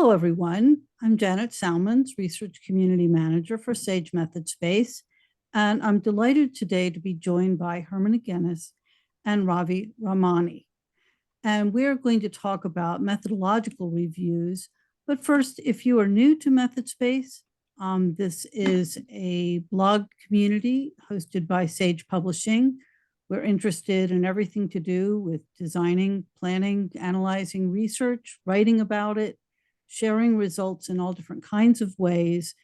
Hello, everyone. I'm Janet Salmons, Research Community Manager for Sage Method Space, and I'm delighted today to be joined by Herman Agenis and Ravi Ramani. And we're going to talk about methodological reviews. But first, if you are new to Method Space, this is a blog community hosted by Sage Publishing. We're interested in everything to do with designing, planning, analyzing research, writing about it, sharing results in all different kinds of ways.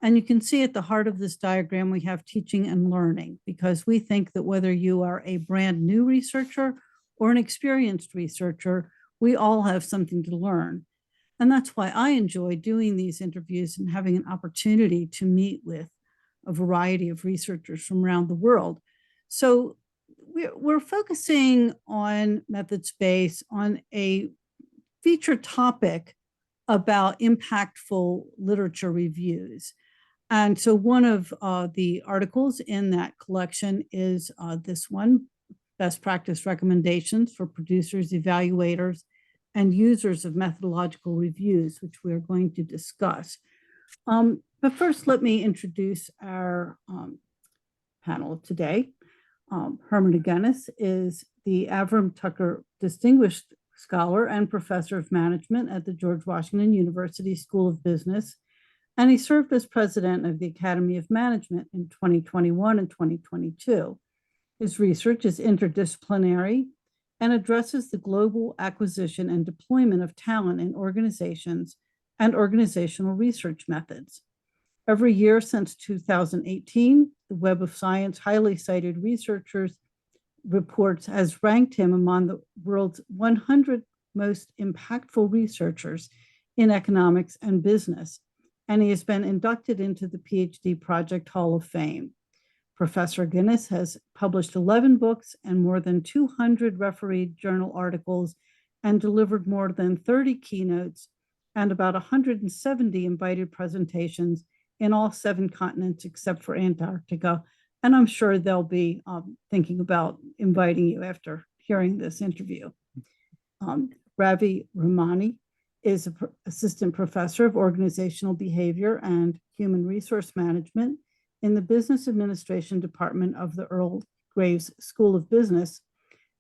And you can see at the heart of this diagram, we have teaching and learning, because we think that whether you are a brand new researcher or an experienced researcher, we all have something to learn. And that's why I enjoy doing these interviews and having an opportunity to meet with a variety of researchers from around the world. So we're focusing on Method Space on a featured topic about impactful literature reviews. And so one of the articles in that collection is this one, Best Practice Recommendations for Producers, Evaluators, and Users of Methodological Reviews, which we're going to discuss. But first, let me introduce our panel today. Herman Agenis is the Avram Tucker Distinguished Scholar and Professor of Management at the George Washington University School of Business, and he served as president of the Academy of Management in 2021 and 2022. His research is interdisciplinary and addresses the global acquisition and deployment of talent in organizations and organizational research methods. Every year since 2018, the Web of Science highly cited researchers reports has ranked him among the world's 100 most impactful researchers in economics and business, and he has been inducted into the PhD Project Hall of Fame. Professor Agenis has published 11 books and more than 200 refereed journal articles and delivered more than 30 keynotes and about 170 invited presentations in all 7 continents except for Antarctica. And I'm sure they'll be thinking about inviting you after hearing this interview. Ravi Ramani is an assistant professor of organizational behavior and human resource management in the Business Administration Department of the Earl Graves School of Business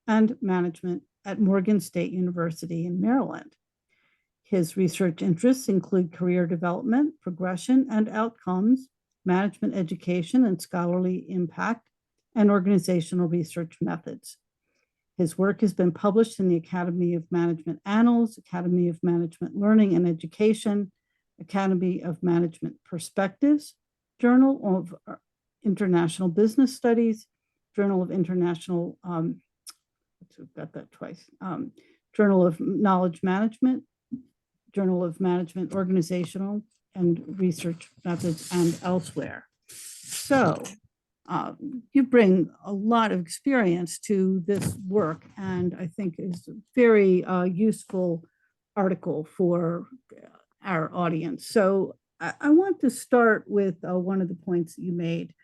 and Management at Morgan State University in Maryland. His research interests include career development, progression and outcomes, management education and scholarly impact, and organizational research methods. His work has been published in the Academy of Management Annals, Academy of Management Learning and Education, Academy of Management Perspectives, Journal of International Business Studies, Journal of International, got that twice, Journal of Knowledge Management, Journal of Management Organizational and Research Methods, and elsewhere. So you bring a lot of experience to this work, and I think is a very useful article for our audience. So I want to start with one of the points that you made.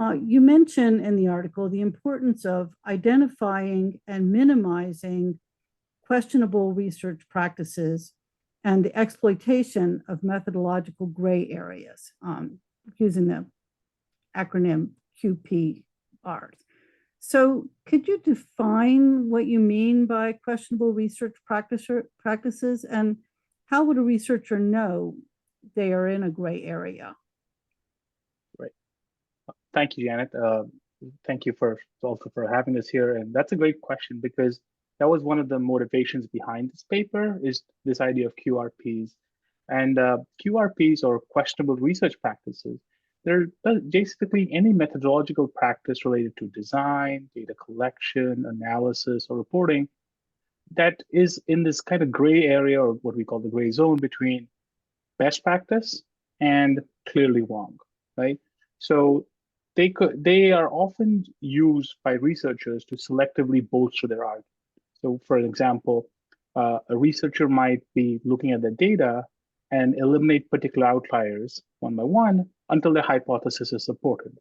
You mention in the article the importance of identifying and minimizing questionable research practices and the exploitation of methodological gray areas, using the acronym QPRs. So could you define what you mean by questionable research practices, and how would a researcher know they are in a gray area? Right. Thank you, Janet. Thank you also for having us here. And that's a great question, because that was one of the motivations behind this paper, is this idea of QRPs. And QRPs, or questionable research practices, they're basically any methodological practice related to design, data collection, analysis, or reporting that is in this kind of gray area, or what we call the gray zone, between best practice and clearly wrong, right? So they are often used by researchers to selectively bolster their argument. So for example, a researcher might be looking at the data and eliminate particular outliers one by one until their hypothesis is supported.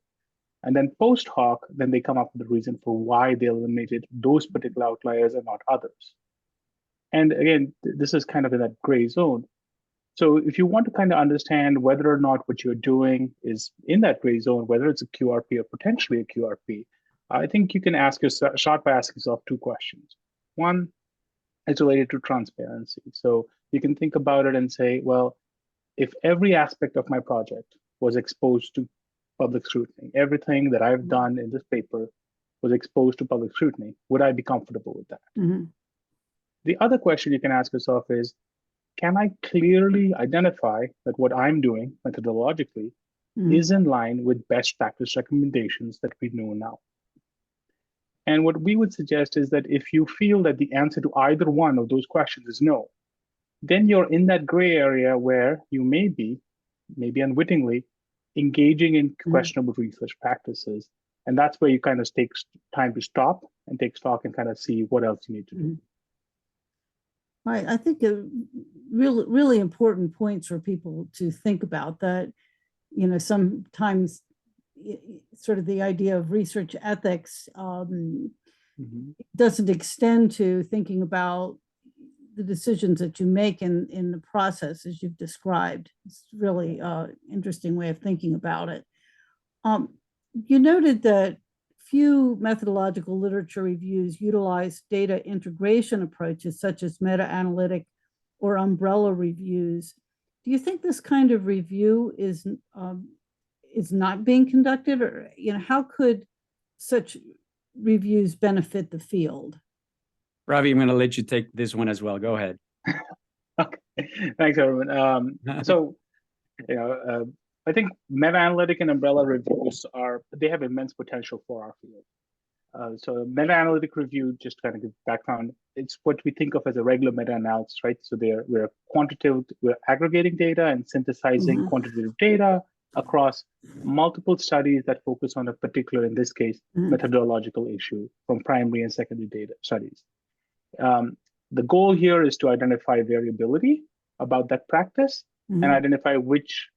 And then post hoc, then they come up with the reason for why they eliminated those particular outliers and not others. And again, this is kind of in that gray zone. So if you want to kind of understand whether or not what you're doing is in that gray zone, whether it's a QRP or potentially a QRP, I think you can start by asking yourself two questions. One is related to transparency. So you can think about it and say, well, if every aspect of my project was exposed to public scrutiny, everything that I've done in this paper was exposed to public scrutiny, would I be comfortable with that? Mm-hmm. The other question you can ask yourself is, can I clearly identify that what I'm doing methodologically is in line with best practice recommendations that we know now? And what we would suggest is that if you feel that the answer to either one of those questions is no, then you're in that gray area where you may be, maybe unwittingly, engaging in questionable research practices. And that's where you kind of take time to stop and take stock and kind of see what else you need to do. Right. I think really important points for people to think about that, sometimes sort of the idea of research ethics doesn't extend to thinking about the decisions that you make in the process as you've described. It's really interesting way of thinking about it. You noted that few methodological literature reviews utilize data integration approaches such as meta-analytic or umbrella reviews. Do you think this kind of review is not being conducted, or how could such reviews benefit the field? Ravi, I'm going to let you take this one as well. Go ahead. Okay, thanks, everyone. I think meta-analytic and umbrella reviews they have immense potential for our field. So meta-analytic review, just kind of give background, it's what we think of as a regular meta-analysis, right? So we're aggregating data and synthesizing quantitative data across multiple studies that focus on a particular, in this case, methodological issue from primary and secondary data studies. The goal here is to identify variability about that practice and identify which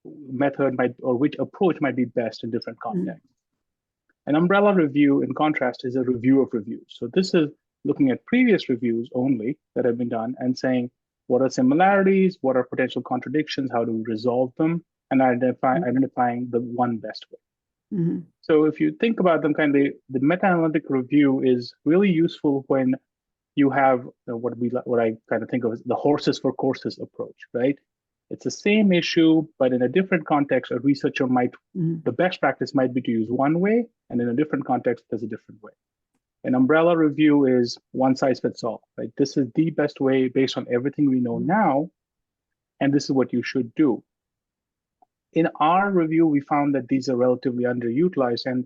method which approach might be best in different contexts. An umbrella review, in contrast, is a review of reviews. So this is looking at previous reviews only that have been done and saying, what are similarities, what are potential contradictions, how do we resolve them, and identifying the one best way. So if you think about them, kind of the meta-analytic review is really useful when you have what I kind of think of as the horses for courses approach, right? It's the same issue, but in a different context, a researcher the best practice might be to use one way, and in a different context, there's a different way. An umbrella review is one size fits all, right? This is the best way based on everything we know now, and this is what you should do. In our review, we found that these are relatively underutilized, and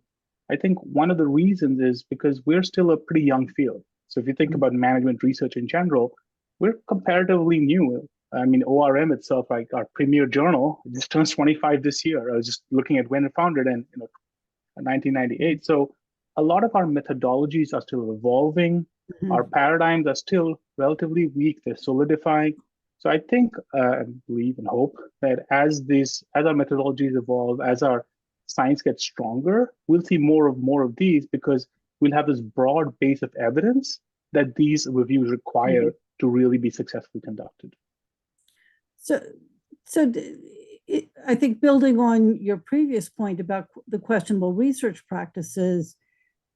I think one of the reasons is because we're still a pretty young field. So if you think about management research in general, we're comparatively new. I mean, ORM itself, like our premier journal, just turns 25 this year. I was just looking at when it founded in 1998. So a lot of our methodologies are still evolving. Our paradigms are still relatively weak. They're solidifying. So I think, I believe and hope that as our methodologies evolve, as our science gets stronger, we'll see more of these because we'll have this broad base of evidence that these reviews require to really be successfully conducted. So I think building on your previous point about the questionable research practices,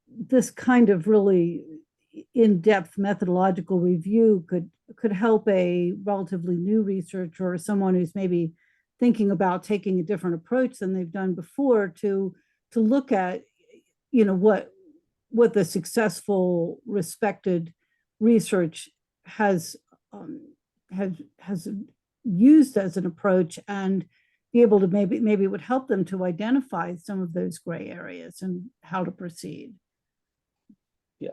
this kind of really in-depth methodological review could help a relatively new researcher or someone who's maybe thinking about taking a different approach than they've done before to look at, what the successful, respected research has used as an approach, and be able to maybe it would help them to identify some of those gray areas and how to proceed. Yeah,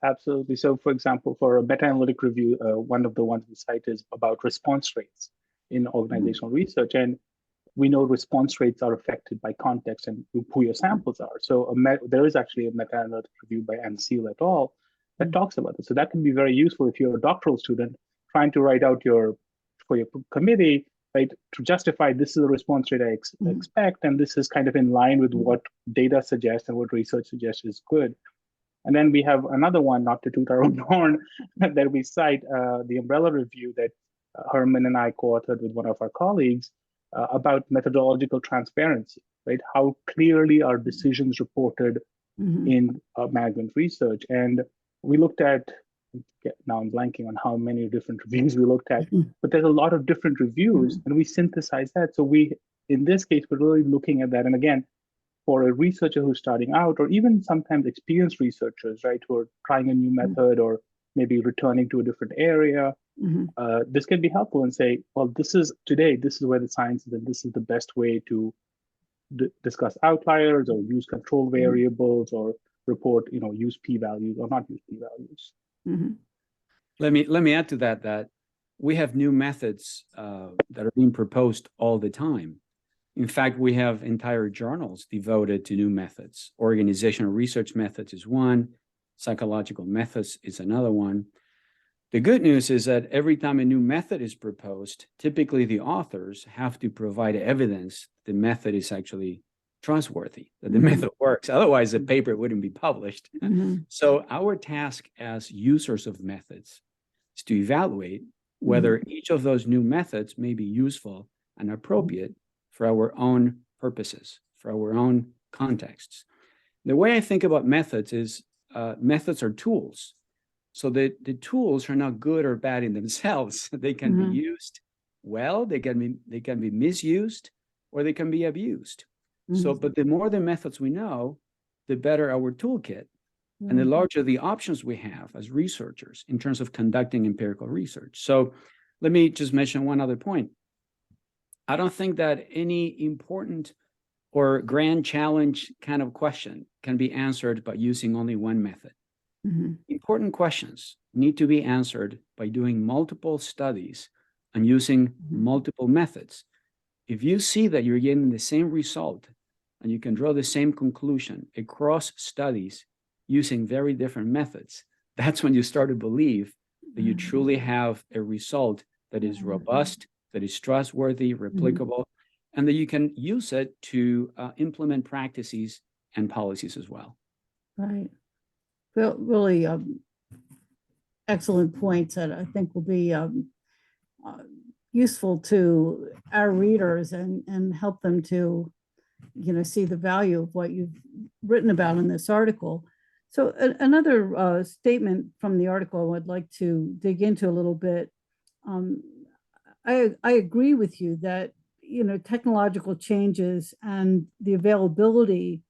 absolutely. So for example, for a meta-analytic review, one of the ones we cite is about response rates in organizational research. And we know response rates are affected by context and who your samples are. So there is actually a meta-analytic review by Ansel et al. That talks about it. So that can be very useful if you're a doctoral student trying to write out for your committee, right, to justify this is the response rate I expect, and this is kind of in line with what data suggests and what research suggests is good. And then we have another one, not to toot our own horn, that we cite, the umbrella review that Herman and I co-authored with one of our colleagues about methodological transparency, right? How clearly are decisions reported in management research? And we looked at, now I'm blanking on how many different reviews we looked at, but there's a lot of different reviews and we synthesized that. So in this case, we're really looking at that. And again, for a researcher who's starting out, or even sometimes experienced researchers, right, who are trying a new method or maybe returning to a different area, this can be helpful and say, well, this is where the science is, and this is the best way to discuss outliers or use control variables or report, use p-values or not use p-values. Let me add to that we have new methods that are being proposed all the time. In fact, we have entire journals devoted to new methods. Organizational research methods is one, psychological methods is another one. The good news is that every time a new method is proposed, typically the authors have to provide evidence the method is actually trustworthy, that the method works. Otherwise, the paper wouldn't be published. So our task as users of methods is to evaluate whether each of those new methods may be useful and appropriate for our own purposes, for our own contexts. The way I think about methods is methods are tools. So the tools are not good or bad in themselves. They can be used well, they can be misused, or they can be abused. So, but the more the methods we know, the better our toolkit, and the larger the options we have as researchers in terms of conducting empirical research. So let me just mention one other point. I don't think that any important or grand challenge kind of question can be answered by using only one method. Important questions need to be answered by doing multiple studies and using multiple methods. If you see that you're getting the same result and you can draw the same conclusion across studies using very different methods, that's when you start to believe that you truly have a result that is robust, that is trustworthy, replicable, and that you can use it to implement practices and policies as well. Right. Really excellent points that I think will be useful to our readers and help them to, see the value of what you've written about in this article. So another statement from the article I'd like to dig into a little bit. I agree with you that, technological changes and the availability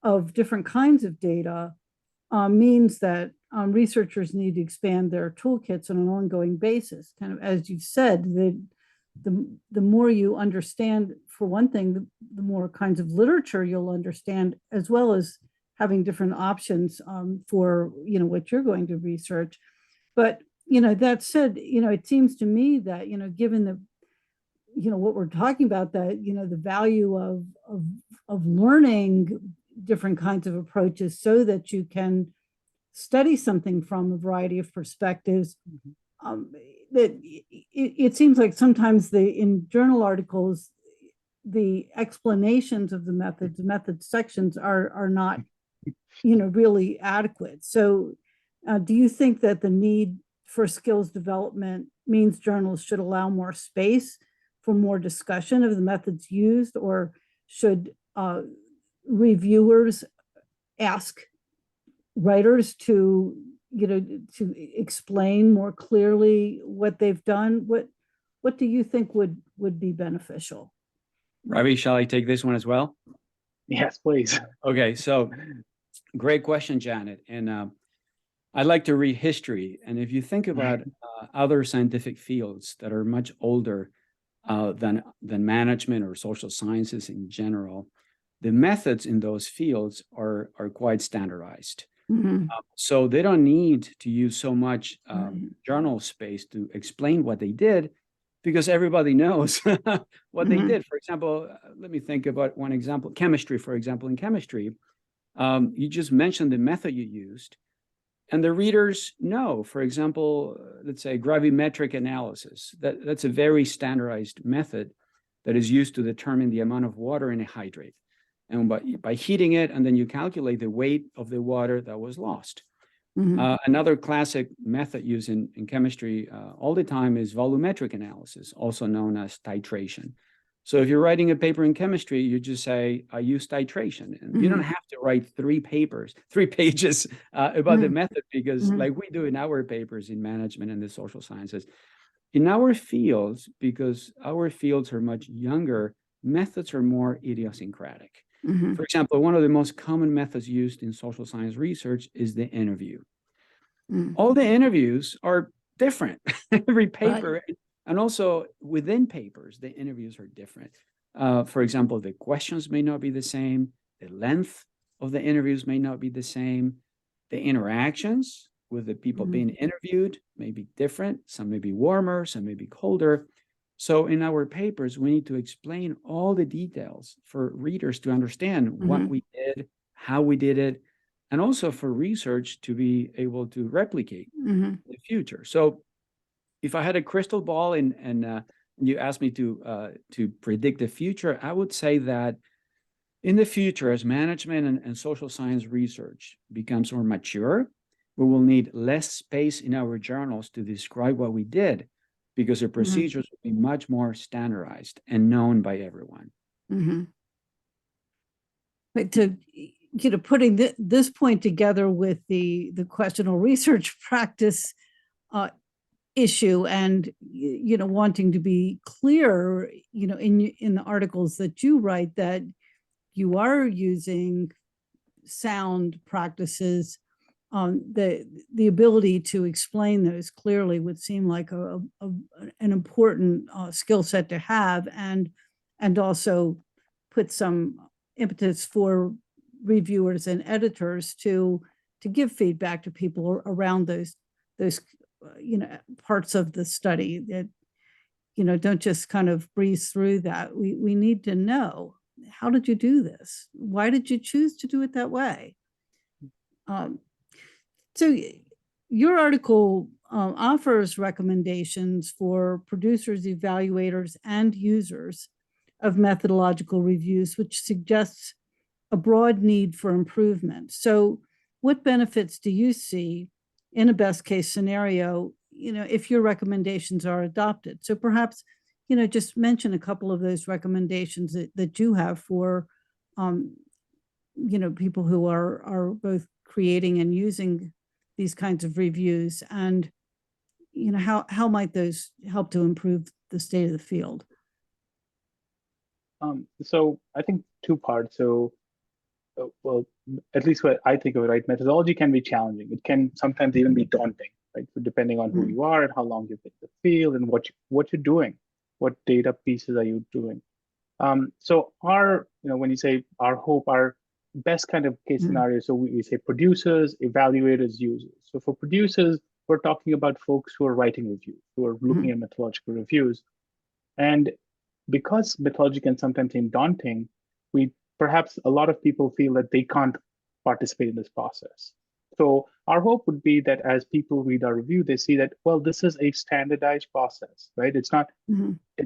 of different kinds of data means that researchers need to expand their toolkits on an ongoing basis. Kind of, as you've said, the more you understand, for one thing, the more kinds of literature you'll understand, as well as having different options for, what you're going to research. But, that said, it seems to me that, given the, what we're talking about, that, the value of learning different kinds of approaches so that you can study something from a variety of perspectives, that it seems like sometimes in journal articles, the explanations of the method sections are not, really adequate. So do you think that the need for skills development means journals should allow more space for more discussion of the methods used, or should reviewers ask writers to explain more clearly what they've done? What do you think would be beneficial? Ravi, shall I take this one as well? Yes, please. Okay, so great question, Janet. And I'd like to read history. And if you think about other scientific fields that are much older than management or social sciences in general, the methods in those fields are quite standardized. So they don't need to use so much journal space to explain what they did, because everybody knows what they did. For example, let me think about one example. Chemistry, for example, in chemistry, you just mentioned the method you used, and the readers know. For example, let's say gravimetric analysis. That's a very standardized method that is used to determine the amount of water in a hydrate. And by heating it, and then you calculate the weight of the water that was lost. Another classic method used in chemistry all the time is volumetric analysis, also known as titration. So if you're writing a paper in chemistry, you just say, I use titration. And you don't have to write 3 pages about the method, because like we do in our papers in management and the social sciences, in our fields, because our fields are much younger, methods are more idiosyncratic. For example, one of the most common methods used in social science research is the interview. All the interviews are different. Every paper, and also within papers, the interviews are different. For example, the questions may not be the same. The length of the interviews may not be the same. The interactions with the people being interviewed may be different. Some may be warmer, some may be colder. So in our papers, we need to explain all the details for readers to understand what we did, how we did it, and also for research to be able to replicate in the future. So if I had a crystal ball and you asked me to predict the future, I would say that in the future, as management and social science research becomes more mature, we will need less space in our journals to describe what we did, because the procedures will be much more standardized and known by everyone. But to putting this point together with the questionable research practice issue, and wanting to be clear, in the articles that you write, that you are using sound practices, the ability to explain those clearly would seem like an important skill set to have, and also put some impetus for reviewers and editors to give feedback to people around those parts of the study that don't just kind of breeze through that. We need to know, how did you do this? Why did you choose to do it that way? So your article offers recommendations for producers, evaluators, and users of methodological reviews, which suggests a broad need for improvement. So what benefits do you see in a best case scenario, if your recommendations are adopted? So perhaps, just mention a couple of those recommendations that you have for, people who are both creating and using these kinds of reviews, and, how might those help to improve the state of the field? So I think 2 parts. So, well, at least what I think of it, right? Methodology can be challenging. It can sometimes even be daunting, right? Depending on who you are and how long you've been in the field and what you're doing, what data pieces are you doing. So when you say our hope, our best kind of case scenario, so we say producers, evaluators, users. So for producers, we're talking about folks who are writing reviews, who are looking at methodological reviews. And because methodology can sometimes seem daunting, perhaps a lot of people feel that they can't participate in this process. So our hope would be that as people read our review, they see that, well, this is a standardized process, right? It's not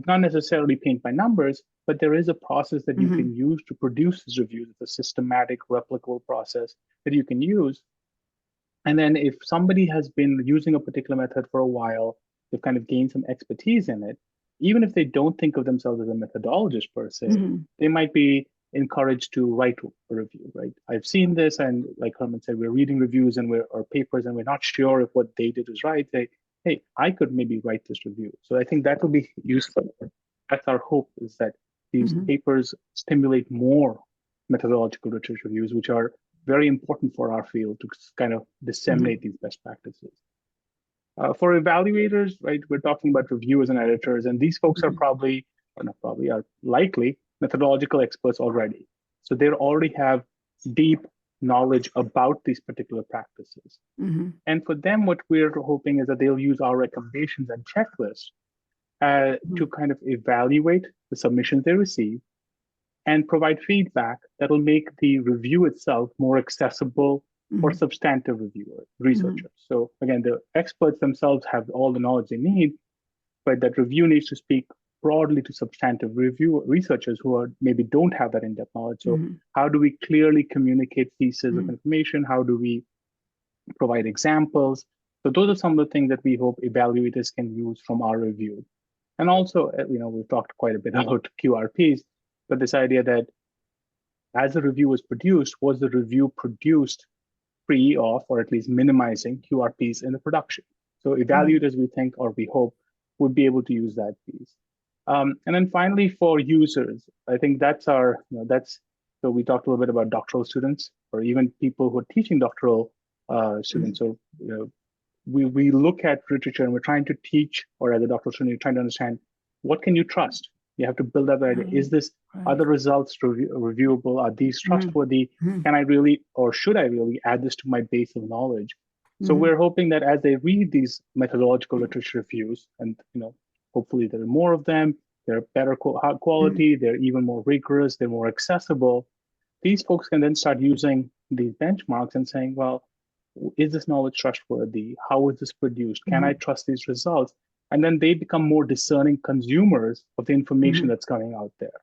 necessarily paint by numbers, but there is a process that you can use to produce these reviews. It's a systematic, replicable process that you can use. And then if somebody has been using a particular method for a while, they've kind of gained some expertise in it, even if they don't think of themselves as a methodologist per se, they might be encouraged to write a review, right? I've seen this, and like Herman said, we're reading reviews and or papers, and we're not sure if what they did is right. Hey, I could maybe write this review. So I think that will be useful. That's our hope, is that these papers stimulate more methodological research reviews, which are very important for our field to kind of disseminate these best practices. For evaluators, right, we're talking about reviewers and editors, and these folks are are likely methodological experts already. So they already have deep knowledge about these particular practices. And for them, what we're hoping is that they'll use our recommendations and checklists to kind of evaluate the submissions they receive and provide feedback that will make the review itself more accessible for substantive researchers. So again, the experts themselves have all the knowledge they need, but that review needs to speak broadly to substantive researchers who maybe don't have that in-depth knowledge. So how do we clearly communicate pieces of information? How do we provide examples. So those are some of the things that we hope evaluators can use from our review. And also, we've talked quite a bit about QRPs, but this idea that as the review was produced, was the review produced free of, or at least minimizing QRPs in the production? So evaluators, we think, or we hope, would be able to use that piece. And then finally, for users, I think that's so we talked a little bit about doctoral students, or even people who are teaching doctoral students. So, we look at literature and we're trying to teach, or as a doctoral student, you're trying to understand, what can you trust? You have to build up that idea. Is this, are the results reviewable? Are these trustworthy? Can I really, or should I really add this to my base of knowledge? So we're hoping that as they read these methodological literature reviews, and hopefully there are more of them, they're better quality, they're even more rigorous, they're more accessible. These folks can then start using these benchmarks and saying, well, is this knowledge trustworthy? How is this produced? Can I trust these results? And then they become more discerning consumers of the information that's coming out there.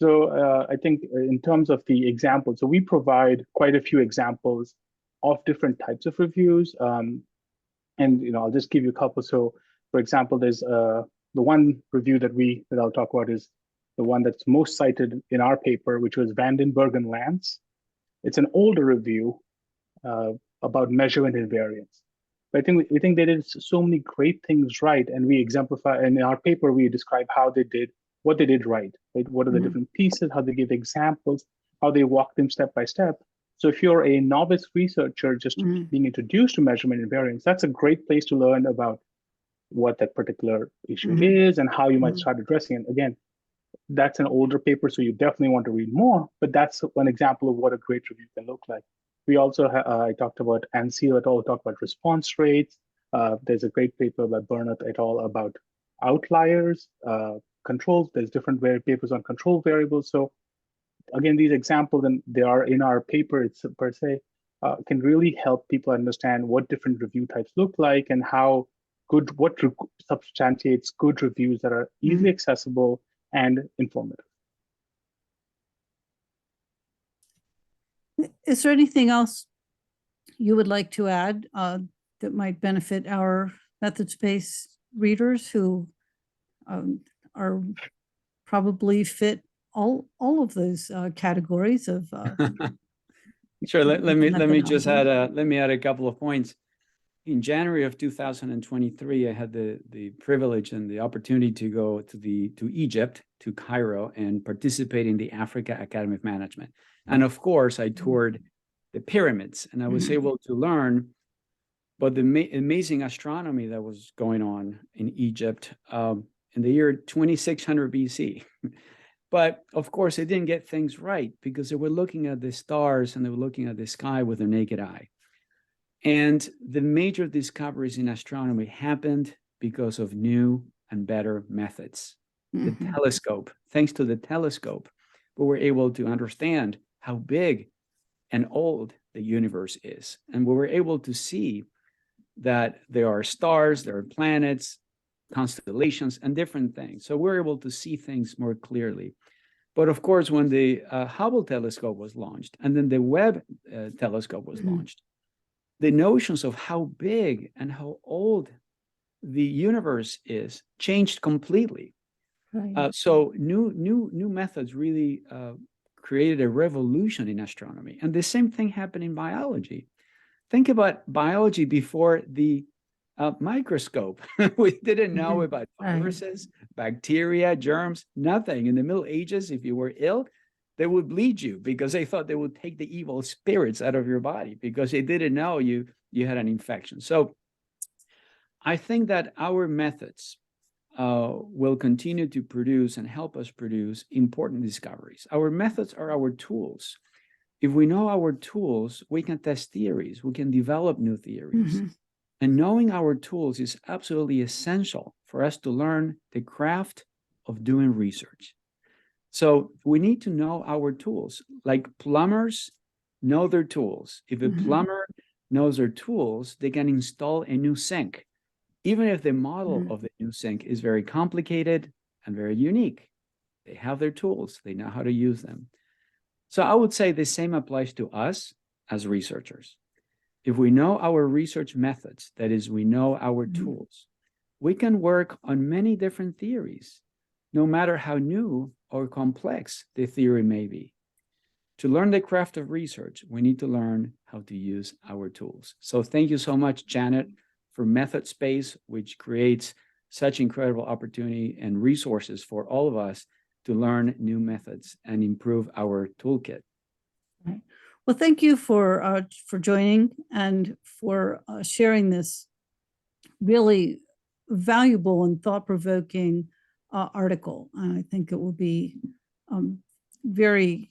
So I think in terms of the examples, so we provide quite a few examples of different types of reviews. And I'll just give you a couple. So for example, there's the one review that I'll talk about is the one that's most cited in our paper, which was Vandenberg and Lance. It's an older review about measurement invariance. But I think we think they did so many great things right, and we exemplify. And in our paper, we describe how they did what they did right. What are the different pieces? How they give examples? How they walk them step by step. So if you're a novice researcher just being introduced to measurement invariance, that's a great place to learn about what that particular issue is and how you might start addressing it. Again, that's an older paper, so you definitely want to read more. But that's one example of what a great review can look like. We also, I talked about Ansel et al. Talked about response rates. There's a great paper by Burnett et al. About outliers, controls. There's different papers on control variables. So again, these examples, and they are in our paper it's per se, can really help people understand what different review types look like and how what substantiates good reviews that are easily accessible and informative. Is there anything else you would like to add that might benefit our methods-based readers who are probably fit all of those categories of Sure. Let me just add a couple of points. In January of 2023, I had the privilege and the opportunity to go to Egypt, to Cairo, and participate in the Africa Academy of Management. And of course, I toured the pyramids, and I was able to learn about the amazing astronomy that was going on in Egypt in the year 2600 BC. But of course, they didn't get things right because they were looking at the stars and they were looking at the sky with their naked eye. And the major discoveries in astronomy happened because of new and better methods. The telescope, thanks to the telescope, we were able to understand how big and old the universe is. And we were able to see that there are stars, there are planets, constellations, and different things. So we're able to see things more clearly. But of course, when the Hubble telescope was launched, and then the Webb telescope was launched, the notions of how big and how old the universe is changed completely. So new methods really created a revolution in astronomy. And the same thing happened in biology. Think about biology before the microscope. We didn't know about viruses, bacteria, germs, nothing. In the Middle Ages, if you were ill, they would bleed you because they thought they would take the evil spirits out of your body because they didn't know you had an infection. So I think that our methods will continue to produce and help us produce important discoveries. Our methods are our tools. If we know our tools, we can test theories, we can develop new theories. And knowing our tools is absolutely essential for us to learn the craft of doing research. So we need to know our tools. Like plumbers know their tools. If a plumber knows their tools, they can install a new sink, even if the model of the new sink is very complicated and very unique. They have their tools. They know how to use them. So I would say the same applies to us as researchers. If we know our research methods, that is, we know our tools, we can work on many different theories, no matter how new or complex the theory may be. To learn the craft of research, we need to learn how to use our tools. So thank you so much, Janet, for Method Space, which creates such incredible opportunity and resources for all of us to learn new methods and improve our toolkit. Right. Well, thank you for joining and for sharing this really valuable and thought-provoking article. I think it will be very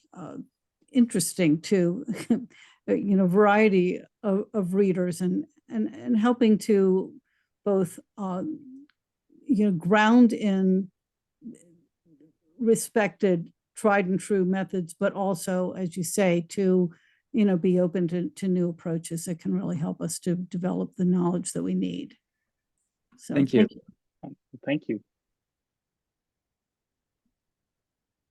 interesting to variety of readers and helping to both ground in respected, tried and true methods, but also, as you say, to be open to new approaches that can really help us to develop the knowledge that we need. So Thank you. Thank you.